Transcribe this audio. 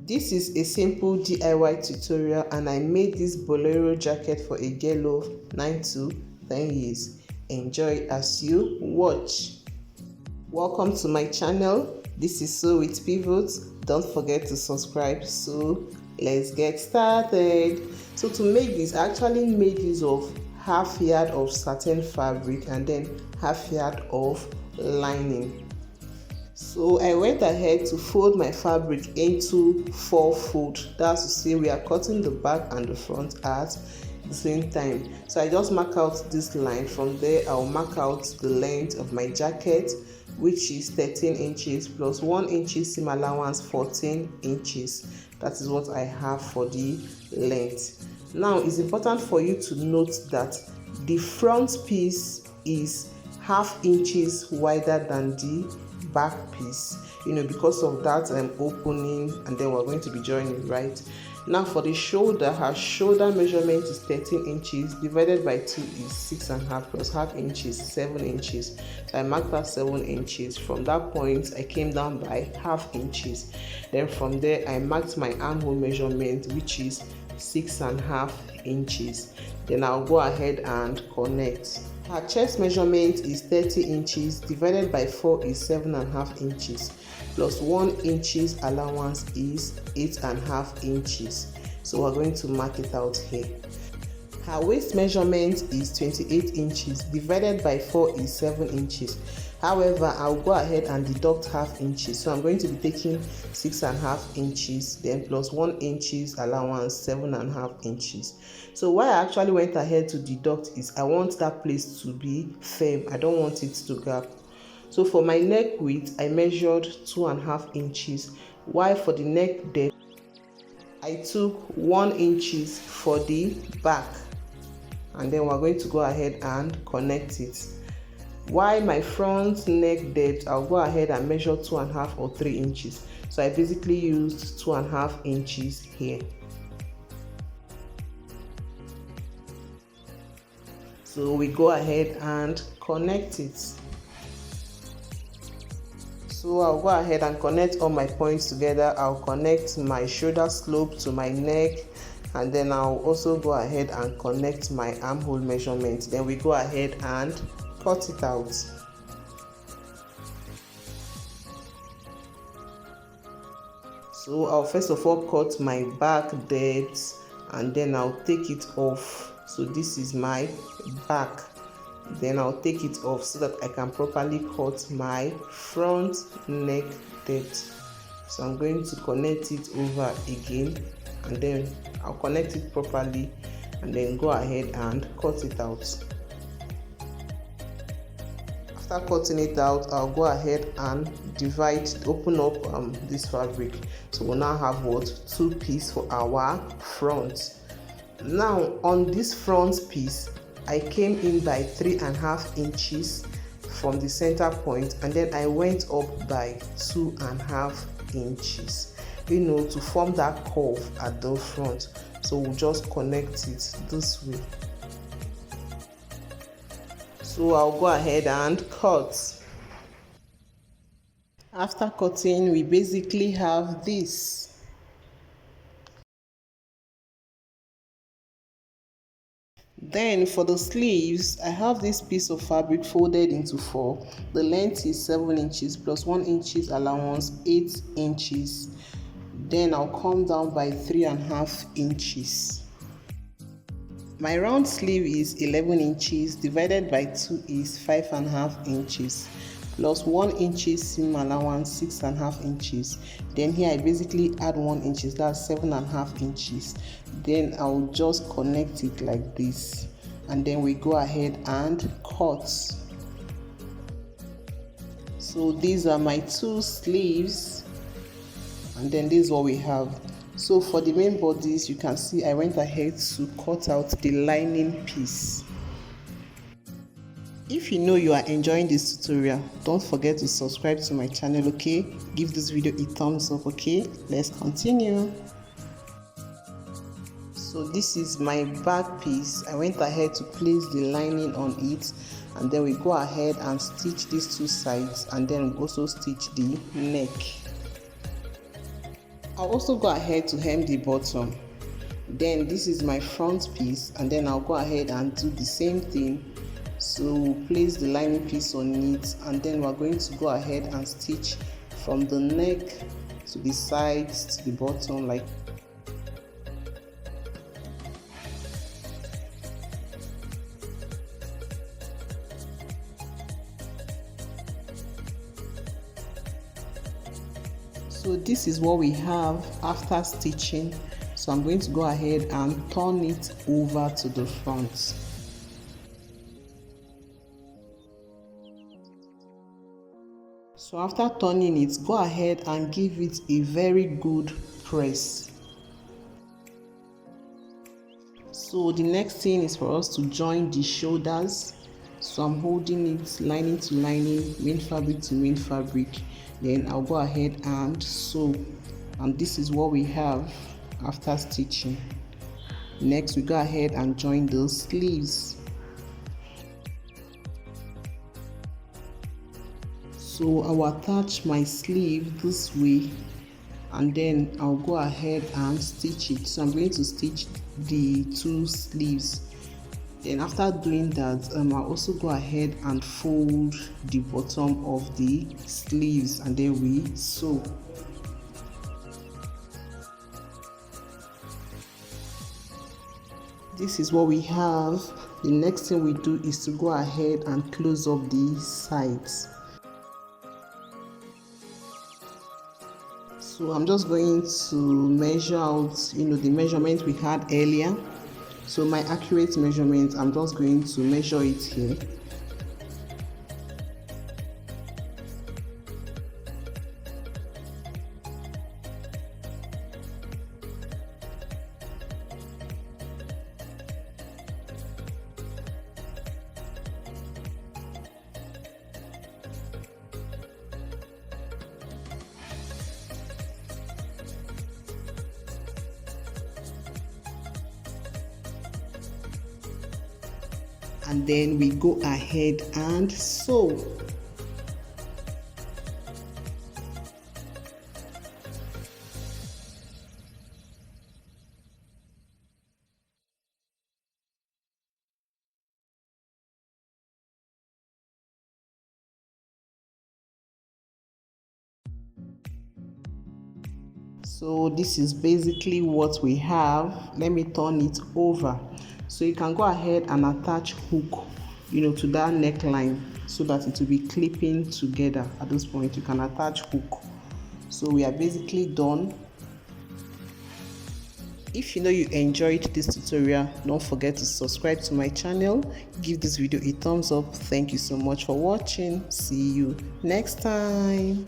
This is a simple DIY tutorial and I made this Bolero jacket for a girl of 9 to 10 years. Enjoy as you watch. Welcome to my channel. This is Sew with Pivots. Don't forget to subscribe. So let's get started. So to make this, I actually made use of half yard of satin fabric and then half yard of lining. So I went ahead to fold my fabric into 4 folds. That's to say we are cutting the back and the front at the same time. So I just mark out this line. From there I'll mark out the length of my jacket, which is 13 inches plus 1 inch seam allowance, 14 inches. That is what I have for the length. Now it's important for you to note that the front piece is half inches wider than the back piece, because of that I'm opening, and then we're going to be joining, right? Now for the shoulder, her shoulder measurement is 13 inches divided by 2 is 6.5 plus half inch is 7 inches. So I marked that 7 inches. From that point I came down by half inches. Then from there I marked my armhole measurement, which is 6.5 inches. Then I'll go ahead and connect. Her chest measurement is 30 inches divided by 4 is 7.5 inches plus 1 inches allowance is 8.5 inches. So we're going to mark it out here. Her waist measurement is 28 inches divided by 4 is 7 inches. However, I'll go ahead and deduct half inches. So I'm going to be taking 6.5 inches, then plus 1 inches allowance, 7.5 inches. So why I actually went ahead to deduct is I want that place to be firm. I don't want it to gap. So for my neck width, I measured 2.5 inches, while for the neck depth, I took 1 inches for the back. And then we're going to go ahead and connect it. While my front neck depth, I'll go ahead and measure 2.5 or 3 inches. So I basically used 2.5 inches here. So we go ahead and connect it. So I'll go ahead and connect all my points together. I'll connect my shoulder slope to my neck, and then I'll also go ahead and connect my armhole measurement. Then we go ahead and cut it out. So I'll first of all cut my back depth and then I'll take it off. So this is my back. Then I'll take it off so that I can properly cut my front neck depth. So I'm going to connect it over again, and then I'll connect it properly and then go ahead and cut it out. After cutting it out, I'll go ahead and open up this fabric. So we'll now have 2 pieces for our front. Now on this front piece, I came in by 3.5 inches from the center point, and then I went up by 2.5 inches, to form that curve at the front. So we'll just connect it this way. So I'll go ahead and cut. After cutting, we basically have this. Then for the sleeves, I have this piece of fabric folded into 4. The length is 7 inches plus 1 inches allowance, 8 inches. Then I'll come down by 3.5 inches. My round sleeve is 11 inches divided by 2 is 5.5 inches plus 1 inch seam allowance, 6.5 inches. Then here I basically add 1 inch, that's 7.5 inches. Then I'll just connect it like this, and then we go ahead and cut. So these are my 2 sleeves, and then this is what we have. So for the main bodies, you can see I went ahead to cut out the lining piece. If you know you are enjoying this tutorial, don't forget to subscribe to my channel, okay? Give this video a thumbs up, okay? Let's continue. So this is my back piece. I went ahead to place the lining on it, and then we go ahead and stitch these 2 sides, and then we also stitch the neck. I'll also go ahead to hem the bottom. Then this is my front piece, and then I'll go ahead and do the same thing. So place the lining piece on it, and then we're going to go ahead and stitch from the neck to the sides to the bottom like. So this is what we have after stitching. So I'm going to go ahead and turn it over to the front. So after turning it, go ahead and give it a very good press. So the next thing is for us to join the shoulders. So I'm holding it lining to lining, main fabric to main fabric. Then I'll go ahead and sew, and this is what we have after stitching. Next we go ahead and join the sleeves. So I'll attach my sleeve this way, and then I'll go ahead and stitch it. So I'm going to stitch the two sleeves. Then after doing that, I'll also go ahead and fold the bottom of the sleeves, and then we sew. This is what we have. The next thing we do is to go ahead and close up the sides. So I'm just going to measure out, the measurement we had earlier. So my accurate measurement, I'm just going to measure it here. And then we go ahead and sew. So this is basically what we have. Let me turn it over. So you can go ahead and attach hook, to that neckline so that it will be clipping together. At this point, you can attach hook. So we are basically done. If you enjoyed this tutorial, don't forget to subscribe to my channel. Give this video a thumbs up. Thank you so much for watching. See you next time.